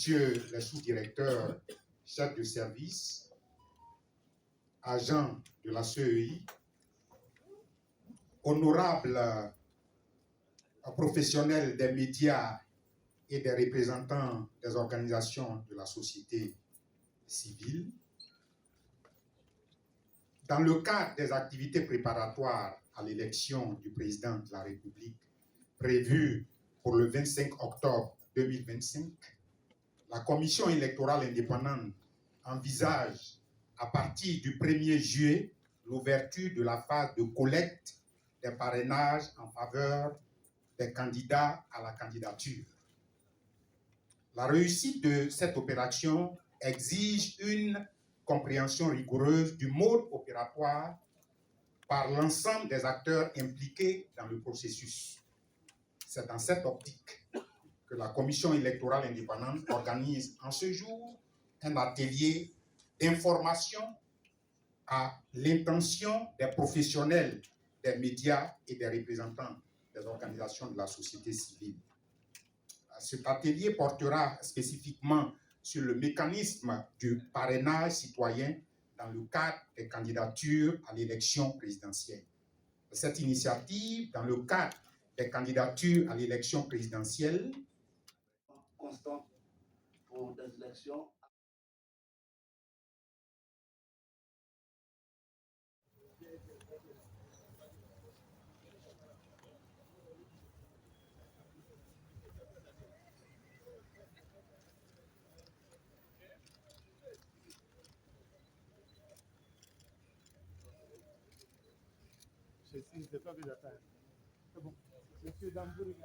messieurs les sous-directeurs, chefs de service, agents de la CEI, honorables professionnels des médias et des représentants des organisations de la société civile, dans le cadre des activités préparatoires à l'élection du président de la République prévue pour le 25 octobre 2025, la Commission électorale indépendante envisage à partir du 1er juillet l'ouverture de la phase de collecte des parrainages en faveur des candidats à la candidature. La réussite de cette opération exige une compréhension rigoureuse du mode opératoire par l'ensemble des acteurs impliqués dans le processus. C'est dans cette optique que la Commission électorale indépendante organise en ce jour un atelier d'information à l'intention des professionnels des médias et des représentants des organisations de la société civile. Cet atelier portera spécifiquement sur le mécanisme du parrainage citoyen dans le cadre des candidatures à l'élection présidentielle. Cette initiative, dans le cadre des candidatures à l'élection présidentielle, constant pour des élections. C'est pas que j'attends. C'est bon. Monsieur Dambour,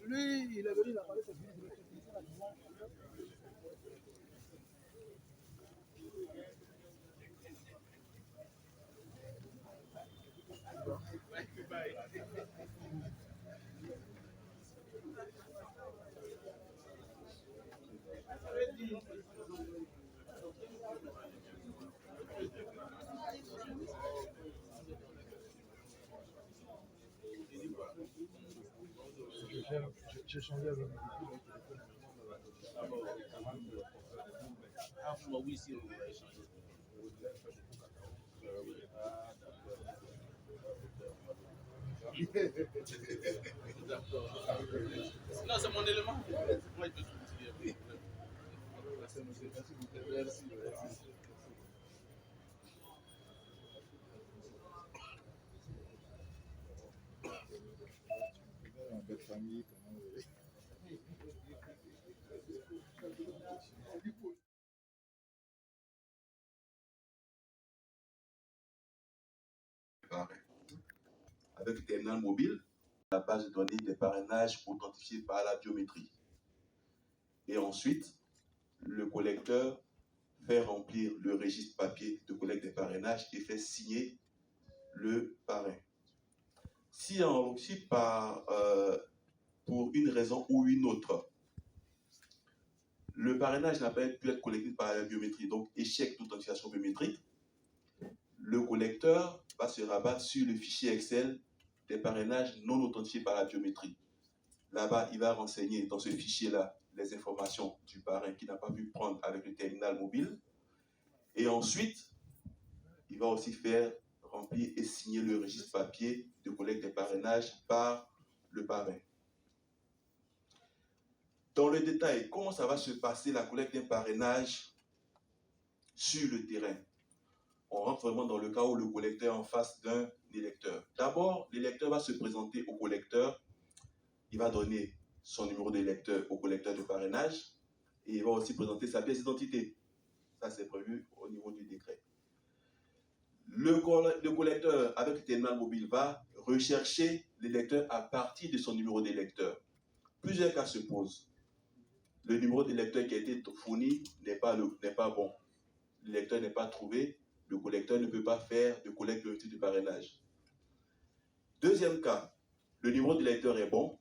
lui, il est venu, il a parlé, c'est fini. J'ai changé avec Oui, si, on va échanger. Non, c'est mon élément. Moi, je peux soutirer. Merci. belle famille. Avec le terminal mobile, la base de données des parrainages authentifiés par la biométrie. Et ensuite, le collecteur fait remplir le registre papier de collecte des parrainages et fait signer le parrain. Si pour une raison ou une autre, le parrainage n'a pas pu être collecté par la biométrie, donc échec d'authentification biométrique, le collecteur va se rabattre sur le fichier Excel des parrainages non authentifiés par la biométrie. Là-bas, il va renseigner dans ce fichier-là les informations du parrain qu'il n'a pas pu prendre avec le terminal mobile. Et ensuite, il va aussi faire remplir et signer le registre papier de collecte des parrainages par le parrain. Dans le détail, comment ça va se passer la collecte d'un parrainage sur le terrain? On rentre vraiment dans le cas où le collecteur est en face d'un électeur. D'abord, l'électeur va se présenter au collecteur. Il va donner son numéro d'électeur au collecteur de parrainage et il va aussi présenter sa pièce d'identité. Ça, c'est prévu au niveau du décret. Le collecteur, avec le terminal mobile, va rechercher l'électeur à partir de son numéro d'électeur. Plusieurs cas se posent. Le numéro d'électeur qui a été fourni n'est pas bon. L'électeur n'est pas trouvé. Le collecteur ne peut pas faire de collecte biométrique de parrainage. Deuxième cas, le numéro d'électeur est bon,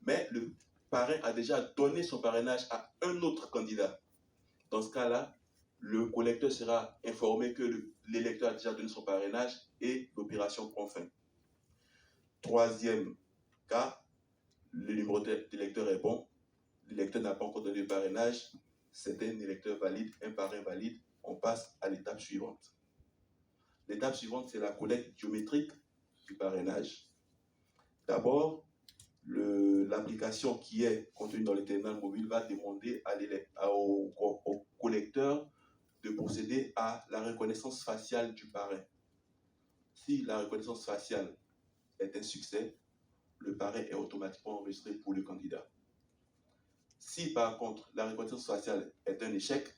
mais le parrain a déjà donné son parrainage à un autre candidat. Dans ce cas-là, le collecteur sera informé que l'électeur a déjà donné son parrainage et l'opération prend fin. Troisième cas, le numéro d'électeur est bon, l'électeur n'a pas encore donné le parrainage, c'est un électeur valide, un parrain valide, on passe à l'étape suivante. L'étape suivante, c'est la collecte biométrique du parrainage. D'abord, l'application qui est contenue dans le terminal mobile va demander au collecteur de procéder à la reconnaissance faciale du parrain. Si la reconnaissance faciale est un succès, le parrain est automatiquement enregistré pour le candidat. Si par contre la reconnaissance faciale est un échec,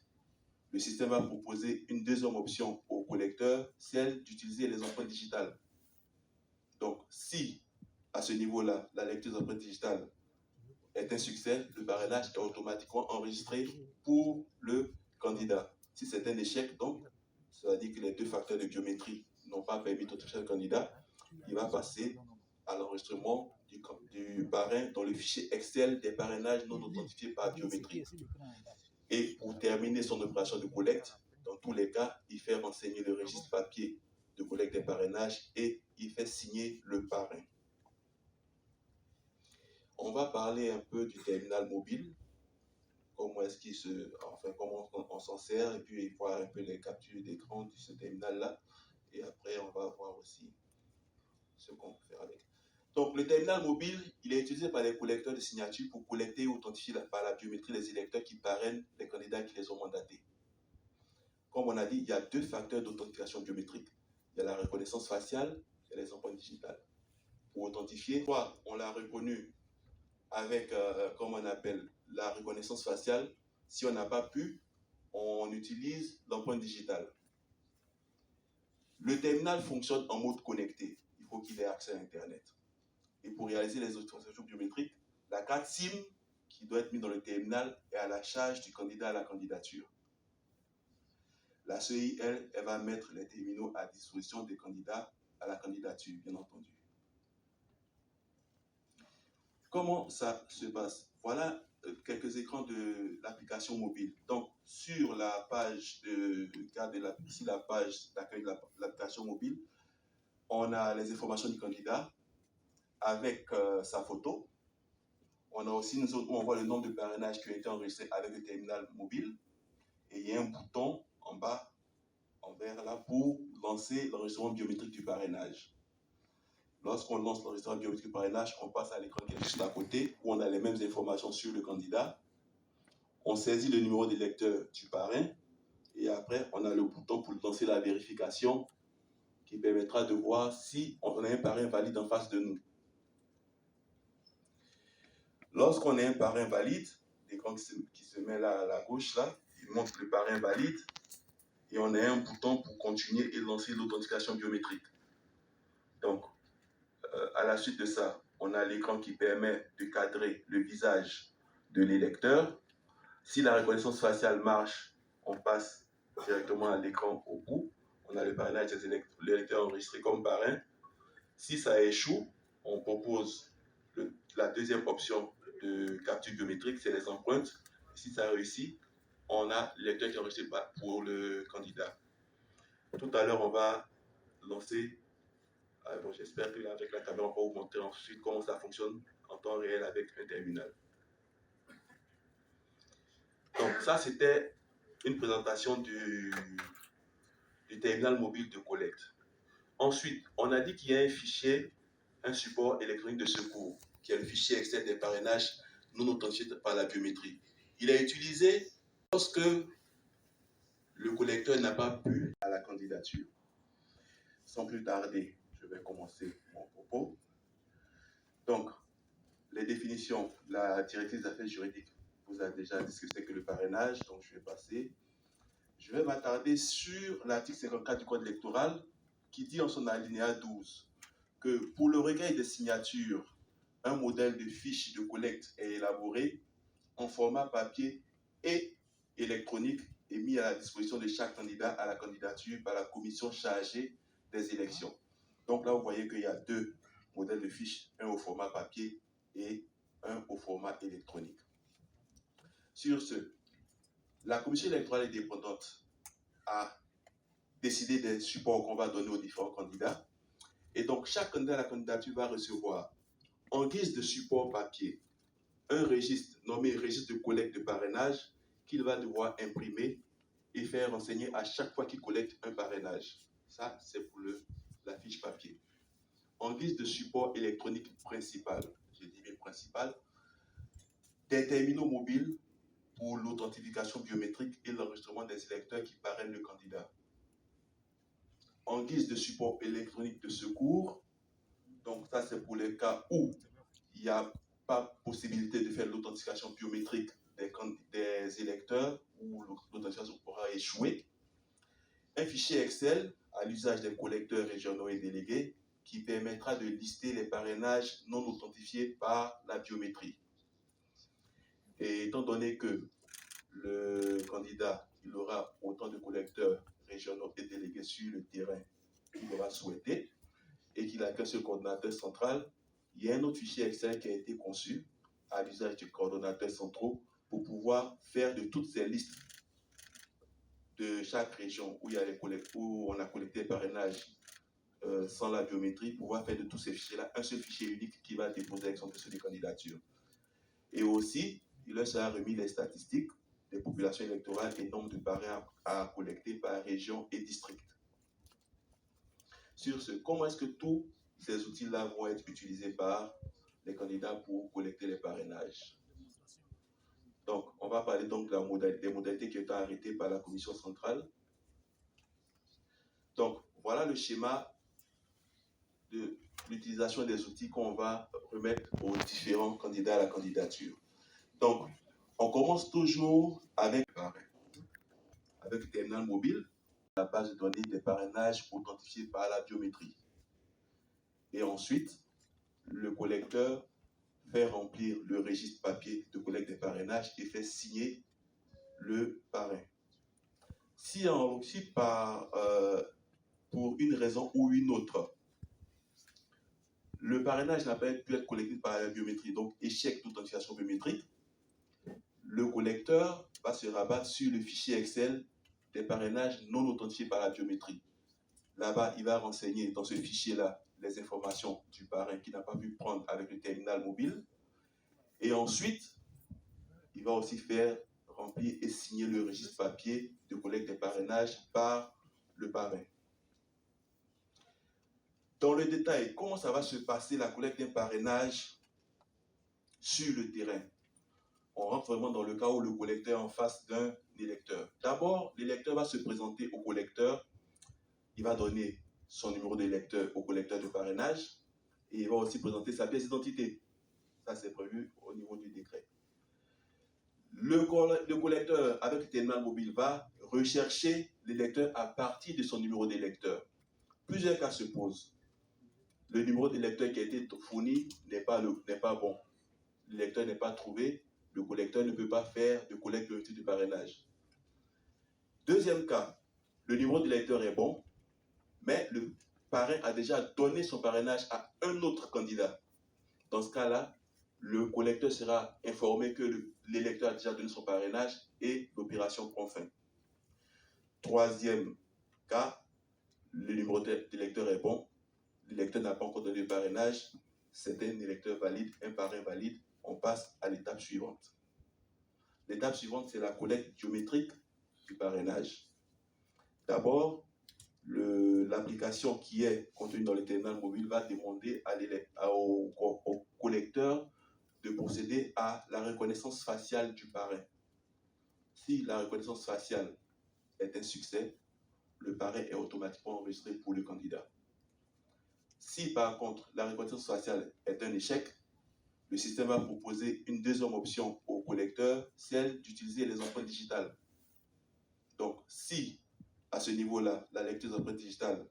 le système va proposer une deuxième option au collecteur, celle d'utiliser les empreintes digitales. Donc si à ce niveau-là, la lecture des empreintes digitales est un succès, le parrainage est automatiquement enregistré pour le candidat. Si c'est un échec, donc, ça veut dire que les deux facteurs de biométrie n'ont pas permis d'authentifier le candidat, il va passer à l'enregistrement du parrain dans le fichier Excel des parrainages non authentifiés par biométrie. Et pour terminer son opération de collecte, dans tous les cas, il fait renseigner le registre papier de collecte des parrainages et il fait signer le parrain. On va parler un peu du terminal mobile, comment on s'en sert, et puis voir un peu les captures d'écran de ce terminal-là. Et après, on va voir aussi ce qu'on peut faire avec. Donc, le terminal mobile, il est utilisé par les collecteurs de signatures pour collecter et authentifier par la biométrie les électeurs qui parrainent les candidats qui les ont mandatés. Comme on a dit, il y a deux facteurs d'authentification biométrique. Il y a la reconnaissance faciale et les empreintes digitales. Pour authentifier, soit on l'a reconnu avec, comme on appelle, la reconnaissance faciale. Si on n'a pas pu, on utilise l'empreinte digitale. Le terminal fonctionne en mode connecté. Il faut qu'il ait accès à Internet. Et pour réaliser les authentifications biométriques, la carte SIM qui doit être mise dans le terminal est à la charge du candidat à la candidature. La CEI, elle va mettre les terminaux à disposition des candidats à la candidature, bien entendu. Comment ça se passe? Voilà quelques écrans de l'application mobile. Donc, sur la page ici la page d'accueil de l'application mobile, on a les informations du candidat avec sa photo. On a aussi, on voit le nombre de parrainages qui ont été enregistrés avec le terminal mobile. Et il y a un bouton en bas, en vert là, pour lancer l'enregistrement biométrique du parrainage. Lorsqu'on lance l'enregistrement biométrique du parrainage, on passe à l'écran qui est juste à côté, où on a les mêmes informations sur le candidat. On saisit le numéro d'électeur du parrain, et après, on a le bouton pour lancer la vérification qui permettra de voir si on a un parrain valide en face de nous. Lorsqu'on a un parrain valide, l'écran qui se met là à la gauche, là, il montre le parrain valide, et on a un bouton pour continuer et lancer l'authentification biométrique. Donc, à la suite de ça, on a l'écran qui permet de cadrer le visage de l'électeur. Si la reconnaissance faciale marche, on passe directement à l'écran au bout. On a le parrainage de l'électeur enregistré comme parrain. Si ça échoue, on propose la deuxième option de capture biométrique, c'est les empreintes. Si ça réussit, on a l'électeur qui est enregistré pour le candidat. Tout à l'heure, on va lancer. Bon, j'espère qu'avec la caméra, on va vous montrer ensuite comment ça fonctionne en temps réel avec un terminal. Donc ça, c'était une présentation du terminal mobile de collecte. Ensuite, on a dit qu'il y a un fichier, un support électronique de secours, qui est le fichier Excel des parrainages non authentifiés par la biométrie. Il est utilisé lorsque le collecteur n'a pas pu à la candidature. Sans plus tarder, je vais commencer mon propos. Donc, les définitions, la directrice des affaires juridiques vous a déjà dit ce que c'est que le parrainage, donc je vais passer. Je vais m'attarder sur l'article 54 du Code électoral qui dit en son alinéa 12 que pour le recueil des signatures, un modèle de fiche de collecte est élaboré en format papier et électronique et mis à la disposition de chaque candidat à la candidature par la commission chargée des élections. Donc là, vous voyez qu'il y a deux modèles de fiches, un au format papier et un au format électronique. Sur ce, la commission électorale indépendante à décider des supports qu'on va donner aux différents candidats. Et donc, chaque candidat à la candidature va recevoir, en guise de support papier, un registre nommé registre de collecte de parrainage qu'il va devoir imprimer et faire renseigner à chaque fois qu'il collecte un parrainage. Ça, c'est pour la fiche papier. En guise de support électronique principal, je dis bien principal, des terminaux mobiles pour l'authentification biométrique et l'enregistrement des électeurs qui parrainent le candidat. En guise de support électronique de secours, donc ça c'est pour les cas où il n'y a pas possibilité de faire l'authentification biométrique des électeurs ou l'authentification aura échoué. Un fichier Excel à l'usage des collecteurs régionaux et délégués qui permettra de lister les parrainages non authentifiés par la biométrie. Et étant donné que le candidat il aura autant de collecteurs régionaux et délégués sur le terrain qu'il aura souhaité et qu'il n'a qu'un seul coordonnateur central, il y a un autre fichier Excel qui a été conçu à l'usage des coordonnateurs centraux pour pouvoir faire de toutes ces listes de chaque région où, où on a collecté les parrainages sans la biométrie, pouvoir faire de tous ces fichiers-là un seul fichier unique qui va déposer avec son dossier de candidature. Et aussi, il leur sera remis les statistiques des populations électorales et nombre de parrains à collecter par région et district. Sur ce, comment est-ce que tous ces outils-là vont être utilisés par les candidats pour collecter les parrainages? Donc, on va parler donc des modalités qui ont été arrêtées par la commission centrale. Donc, voilà le schéma de l'utilisation des outils qu'on va remettre aux différents candidats à la candidature. Donc, on commence toujours avec le terminal mobile, la base de données des parrainages authentifiés par la biométrie. Et ensuite, le collecteur fait remplir le registre papier de collecte des parrainages et fait signer le parrain. Si pour une raison ou une autre, le parrainage n'a pas pu être collecté par la biométrie, donc échec d'authentification biométrique, le collecteur va se rabattre sur le fichier Excel des parrainages non authentifiés par la biométrie. Là-bas, il va renseigner dans ce fichier-là les informations du parrain qu'il n'a pas pu prendre avec le terminal mobile. Et ensuite, il va aussi faire remplir et signer le registre papier de collecte des parrainages par le parrain. Dans le détail, comment ça va se passer la collecte d'un parrainage sur le terrain? On rentre vraiment dans le cas où le collecteur est en face d'un électeur. D'abord, l'électeur va se présenter au collecteur. Il va donner son numéro d'électeur au collecteur de parrainage et il va aussi présenter sa pièce d'identité. Ça, c'est prévu au niveau du décret. Le collecteur, avec le terminal mobile, va rechercher l'électeur à partir de son numéro d'électeur. Plusieurs cas se posent. Le numéro d'électeur qui a été fourni n'est pas bon. L'électeur n'est pas trouvé. Le collecteur ne peut pas faire de collecte biométrique de parrainage. Deuxième cas, le numéro d'électeur est bon, mais le parrain a déjà donné son parrainage à un autre candidat. Dans ce cas-là, le collecteur sera informé que l'électeur a déjà donné son parrainage et l'opération prend fin. Troisième cas, le numéro d'électeur est bon, l'électeur n'a pas encore donné le parrainage, c'est un électeur valide, un parrain valide, on passe à l'étape suivante. L'étape suivante, c'est la collecte biométrique du parrainage. D'abord, l'application qui est contenue dans le terminal mobile va demander au collecteur de procéder à la reconnaissance faciale du parrain. Si la reconnaissance faciale est un succès, le parrain est automatiquement enregistré pour le candidat. Si par contre la reconnaissance faciale est un échec, le système va proposer une deuxième option au collecteur, celle d'utiliser les empreintes digitales. Donc, si à ce niveau-là, la lecture des empreintes digitales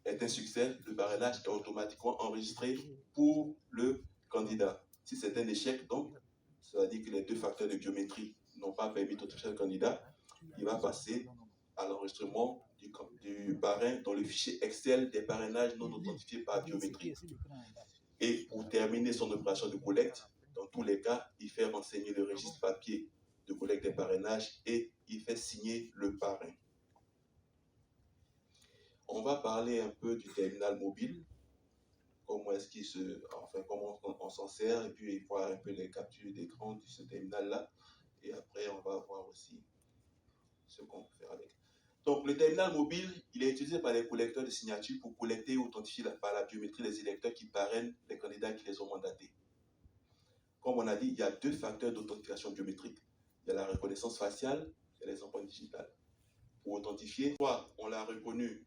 est un succès, le parrainage est automatiquement enregistré pour le candidat. Si c'est un échec, donc, ça veut dire que les deux facteurs de biométrie n'ont pas permis d'authentifier le candidat, il va passer à l'enregistrement du parrain dans le fichier Excel des parrainages non authentifiés par biométrie. Et pour terminer son opération de collecte, dans tous les cas, il fait renseigner le registre papier de collecte des parrainages et il fait signer le parrain. on va parler un peu du terminal mobile, comment est-ce qu'il comment on s'en sert, et puis voir un peu les captures d'écran de ce terminal-là. Et après, on va voir aussi ce qu'on peut faire avec. Donc, le terminal mobile, il est utilisé par les collecteurs de signatures pour collecter et authentifier par la biométrie les électeurs qui parrainent les candidats qui les ont mandatés. Comme on a dit, il y a 2 facteurs d'authentification biométrique. Il y a la reconnaissance faciale et les empreintes digitales. Pour authentifier, soit on l'a reconnu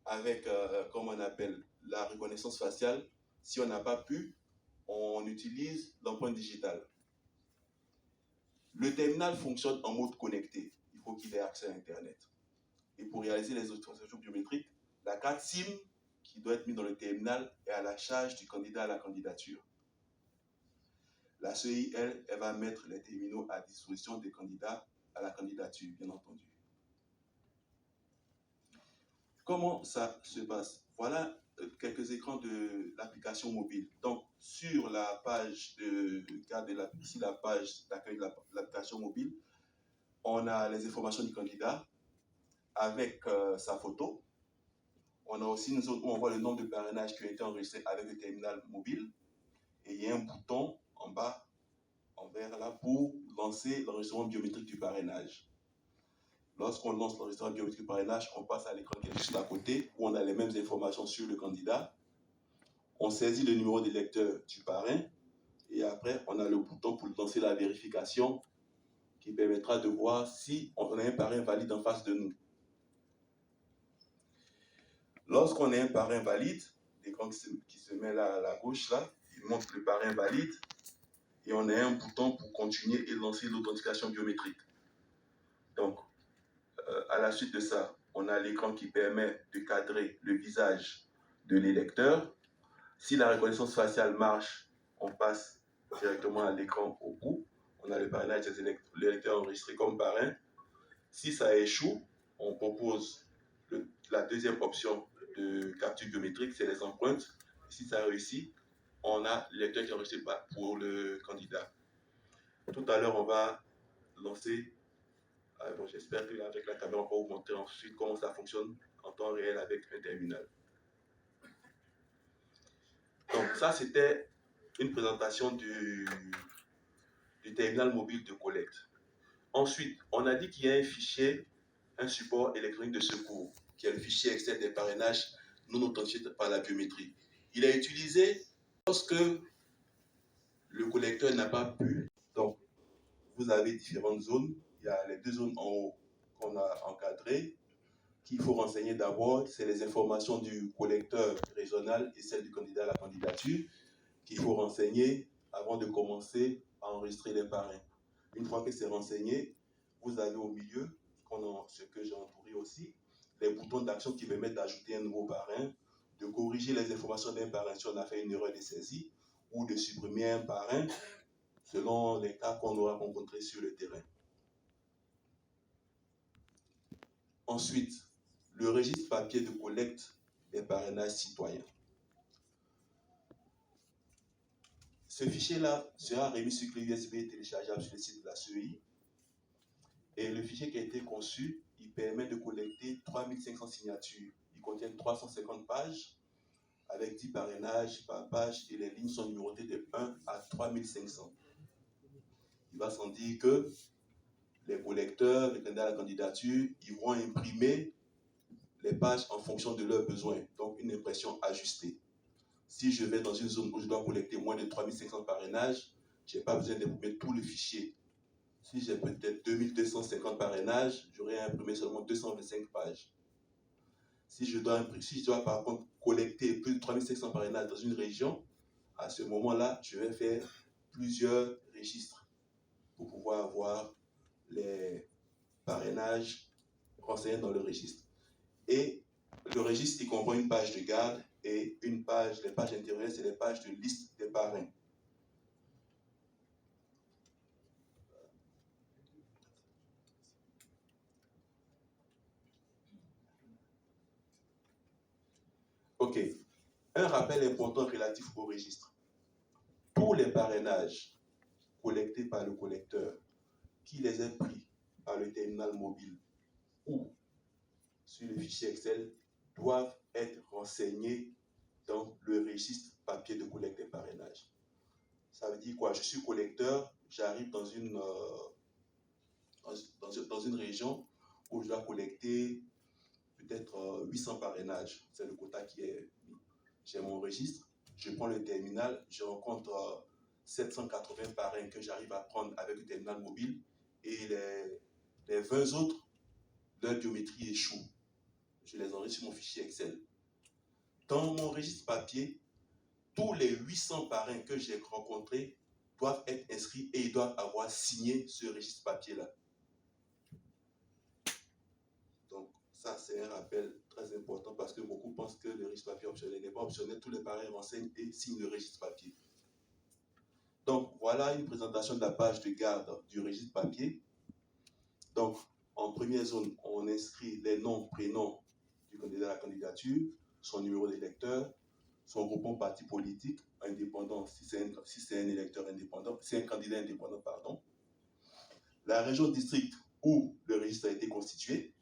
avec, comme on appelle, la reconnaissance faciale. Si on n'a pas pu, on utilise l'empreinte digitale. Le terminal fonctionne en mode connecté. Il faut qu'il ait accès à Internet. Et pour réaliser les authentifications biométriques, la carte SIM qui doit être mise dans le terminal est à la charge du candidat à la candidature. La CEI, elle va mettre les terminaux à disposition des candidats à la candidature, bien entendu. Comment ça se passe? Voilà quelques écrans de l'application mobile. Donc, sur la page ici la page d'accueil de l'application mobile, on a les informations du candidat avec sa photo. On a aussi une zone où on voit le nombre de parrainages qui ont été enregistrés avec le terminal mobile. Et il y a un bouton en bas, en vert là, pour lancer l'enregistrement biométrique du parrainage. Lorsqu'on lance l'enregistrement biométrique du parrainage, on passe à l'écran qui est juste à côté, où on a les mêmes informations sur le candidat. On saisit le numéro d'électeur du parrain, et après, on a le bouton pour lancer la vérification qui permettra de voir si on a un parrain valide en face de nous. Lorsqu'on a un parrain valide, l'écran qui se met là à la gauche, là, il montre le parrain valide, et on a un bouton pour continuer et lancer l'authentification biométrique. Donc, à la suite de ça, on a l'écran qui permet de cadrer le visage de l'électeur. Si la reconnaissance faciale marche, on passe directement à l'écran au bout. On a le parrainage de l'électeur enregistré comme parrain. Si ça échoue, on propose la deuxième option de capture biométrique, c'est les empreintes. Si ça réussit, on a l'électeur qui est enregistré pour le candidat. Tout à l'heure, on va lancer. Bon, j'espère qu'avec la caméra, on va vous montrer ensuite comment ça fonctionne en temps réel avec un terminal. Donc ça, c'était une présentation du terminal mobile de collecte. Ensuite, on a dit qu'il y a un fichier, un support électronique de secours, qui est le fichier externe des parrainages non authentifiés par la biométrie. Il est utilisé lorsque le collecteur n'a pas pu. Donc, vous avez différentes zones. Il y a les 2 zones en haut qu'on a encadrées, qu'il faut renseigner d'abord. C'est les informations du collecteur régional et celles du candidat à la candidature qu'il faut renseigner avant de commencer à enregistrer les parrains. Une fois que c'est renseigné, vous avez au milieu, ce que j'ai entouré aussi, les boutons d'action qui permettent d'ajouter un nouveau parrain, de corriger les informations d'un parrain si on a fait une erreur de saisie, ou de supprimer un parrain selon les cas qu'on aura rencontrés sur le terrain. Ensuite, le registre papier de collecte des parrainages citoyens. Ce fichier-là sera remis sur clé USB et téléchargeable sur le site de la CEI. Et le fichier qui a été conçu, il permet de collecter 3500 signatures. Il contient 350 pages avec 10 parrainages par page et les lignes sont numérotées de 1 à 3500. Il va sans dire que les collecteurs, les candidats à la candidature, ils vont imprimer les pages en fonction de leurs besoins. Donc, une impression ajustée. Si je vais dans une zone où je dois collecter moins de 3500 parrainages, je n'ai pas besoin d'imprimer tout le fichier. Si j'ai peut-être 2250 parrainages, j'aurai imprimé seulement 225 pages. Si je dois par contre collecter plus de 3500 parrainages dans une région, à ce moment-là, je vais faire plusieurs registres pour pouvoir avoir les parrainages renseignés dans le registre. Et le registre, il comprend une page de garde et une page, les pages intérieures, c'est les pages de liste des parrains. Ok. Un rappel important relatif au registre. Tous les parrainages collectés par le collecteur, qui les ait pris par le terminal mobile ou sur le fichier Excel, doivent être renseignés dans le registre papier de collecte des parrainages. Ça veut dire quoi? Je suis collecteur, j'arrive dans une région où je dois collecter peut-être 800 parrainages. C'est le quota qui est mis. J'ai mon registre, je prends le terminal, je rencontre 780 parrains que j'arrive à prendre avec le terminal mobile et les 20 autres, leur biométrie échoue. Je les enregistre sur mon fichier Excel. Dans mon registre papier, tous les 800 parrains que j'ai rencontrés doivent être inscrits et ils doivent avoir signé ce registre papier-là. Donc, ça, c'est un rappel très important parce que beaucoup pensent que le registre papier optionnel n'est pas optionnel. Tous les parrains renseignent et signent le registre papier. Donc, voilà une présentation de la page de garde du registre papier. Donc, en première zone, on inscrit les noms, prénoms du candidat à la candidature, son numéro d'électeur, son groupement parti politique, indépendant, si c'est un électeur indépendant, si c'est un candidat indépendant, pardon. La région district où le registre a été constitué,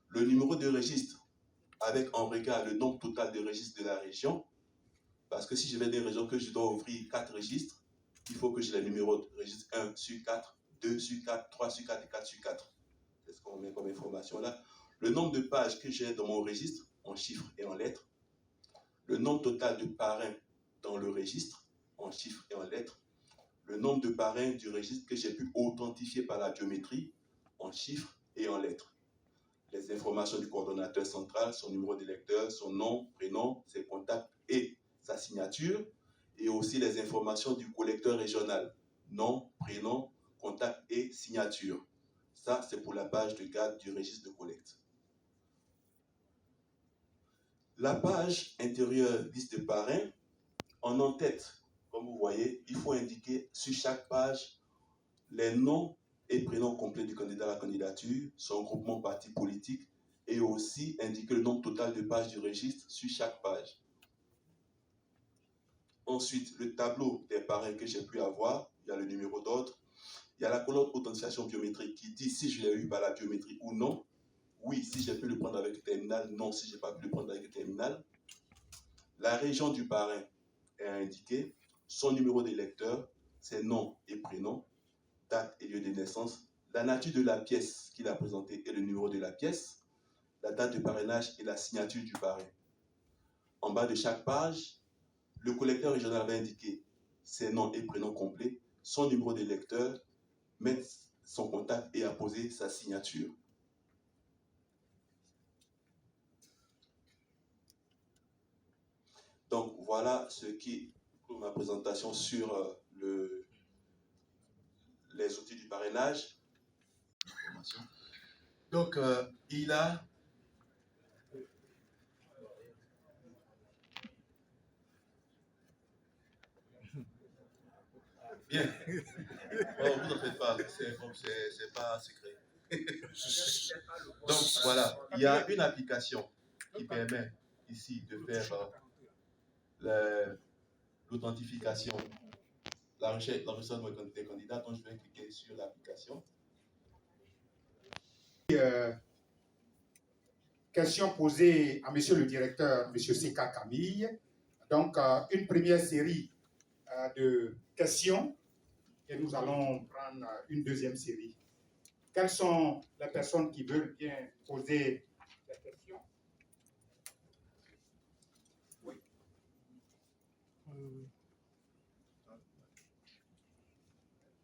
le numéro de registre avec en regard le nombre total de registres de la région, parce que si je vais des régions que je dois ouvrir 4 registres, il faut que j'ai les numéros de registre 1 sur 4, 2 sur 4, 3 sur 4 et 4 sur 4. C'est ce qu'on met comme information là. Le nombre de pages que j'ai dans mon registre, en chiffres et en lettres. Le nombre total de parrains dans le registre, en chiffres et en lettres. Le nombre de parrains du registre que j'ai pu authentifier par la biométrie, en chiffres et en lettres. Les informations du coordonnateur central, son numéro d'électeur, son nom, prénom, ses contacts et sa signature. Et aussi les informations du collecteur régional, nom, prénom, contact et signature. Ça, c'est pour la page de garde du registre de collecte. La page intérieure liste de parrains, en en-tête, comme vous voyez, il faut indiquer sur chaque page les noms et prénoms complets du candidat à la candidature, son groupement parti politique et aussi indiquer le nombre total de pages du registre sur chaque page. Ensuite, le tableau des parrains que j'ai pu avoir, il y a le numéro d'ordre, il y a la colonne authentification biométrique qui dit si je l'ai eu par la biométrie ou non. Oui, si j'ai pu le prendre avec le terminal. Non, si je n'ai pas pu le prendre avec le terminal. La région du parrain est indiquée, son numéro d'électeur, ses noms et prénoms, date et lieu de naissance, la nature de la pièce qu'il a présentée et le numéro de la pièce, la date de parrainage et la signature du parrain. En bas de chaque page, le collecteur régional va indiquer ses noms et prénoms complets, son numéro d'électeur, mettre son contact et apposer sa signature. Donc voilà ce qui est pour ma présentation sur les outils du parrainage. Donc il a bien. Oh, vous n'en faites pas, c'est pas secret. Donc voilà, il y a une application qui permet ici de faire l'authentification, la recherche des candidats. Donc je vais cliquer sur l'application. Question posée à monsieur le directeur, monsieur Seka Camille. Donc, une première série de questions et nous allons prendre une deuxième série. Quelles sont les personnes qui veulent bien poser des questions? Oui.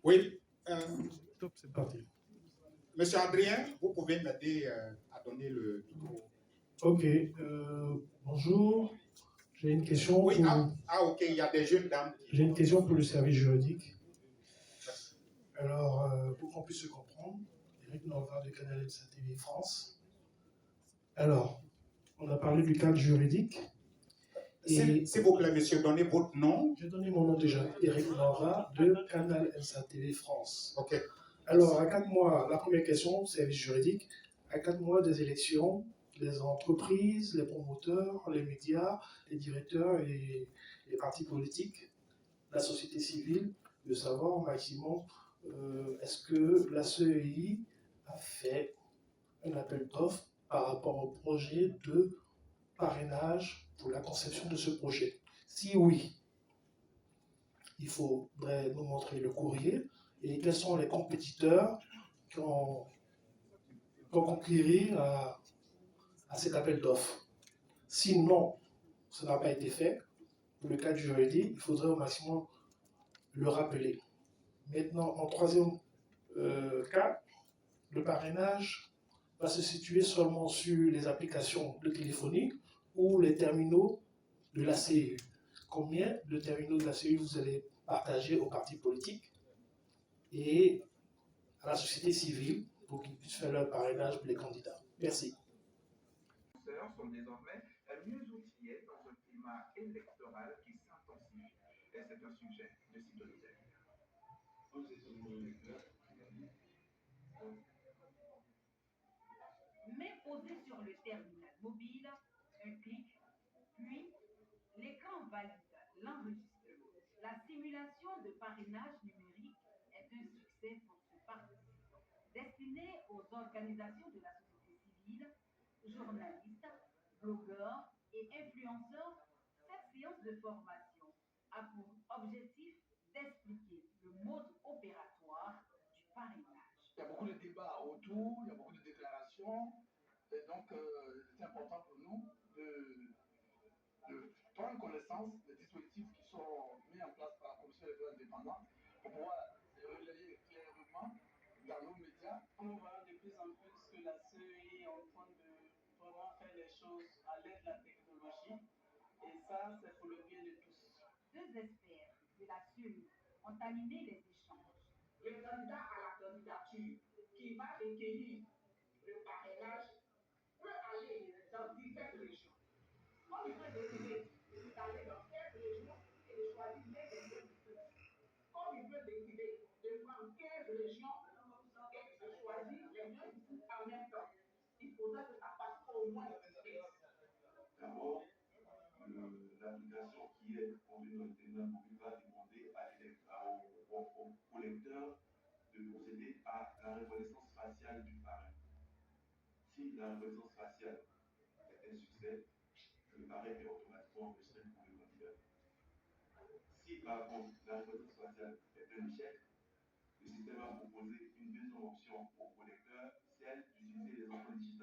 Oui. Top, c'est parti. Monsieur Adrien, vous pouvez m'aider à donner le micro. Ok, bonjour. J'ai une question. Oui, ok, il y a des jeunes dames. J'ai une question pour le service juridique. Alors, pour qu'on puisse se comprendre, Eric Nova de Canal TV France. Alors, on a parlé du cadre juridique. S'il vous plaît, monsieur, donnez votre nom. J'ai donné mon nom déjà, Eric Nova de Canal TV France. Ok. Alors, à 4 mois, la première question, service juridique, à 4 mois des élections, les entreprises, les promoteurs, les médias, les directeurs et les partis politiques, la société civile, de savoir au maximum est-ce que la CEI a fait un appel d'offres par rapport au projet de parrainage pour la conception de ce projet? Si oui, il faudrait nous montrer le courrier et quels sont les compétiteurs qui ont conquérir à cet appel d'offres. Sinon, ça n'a pas été fait. Pour le cadre juridique, il faudrait au maximum le rappeler. Maintenant, en troisième cas, le parrainage va se situer seulement sur les applications de téléphonie ou les terminaux de la CEU. Combien de terminaux de la CEU vous allez partager aux partis politiques et à la société civile pour qu'ils puissent faire leur parrainage pour les candidats? Merci. Sont désormais mieux outillés dans un climat électoral qui s'intensifie. Et c'est un sujet de citoyenneté. Mais posé sur le terminal mobile, un clic, puis l'écran valide l'enregistrement. La simulation de parrainage numérique est un succès pour ce participant. Destiné aux organisations de la société civile, journalistes, blogueurs et influenceurs, cette séance de formation a pour objectif d'expliquer le mode opératoire du parrainage. Il y a beaucoup de débats autour, il y a beaucoup de déclarations, et donc c'est important pour nous de prendre connaissance des dispositifs qui sont mis en place par la Commission électorale indépendante pour pouvoir relayer clairement dans nos médias. On voit de plus en plus que la CEI est en train de vraiment faire les choses à l'aide de la technologie, et ça, c'est pour le bien de tous. Deux experts de la CEI ont animé les échanges. Le candidat à la candidature qui va recueillir le parrainage peut aller dans diverses régions. Comme il peut décider d'aller dans 15 régions et de choisir les régions du plus. Comme il peut décider de prendre 15 régions et de choisir les mieux en même temps. Il faudra que ça passe au moins 15. D'abord, l'application qui est contenue dans le terminal mobile va demander au lecteur de procéder à la reconnaissance faciale du parrain. Si la reconnaissance faciale est un succès, le parrain est automatiquement enregistré pour le candidat. Si par contre la reconnaissance faciale est un échec, le système va proposer une deuxième option au lecteur, celle d'utiliser les empreintes digitales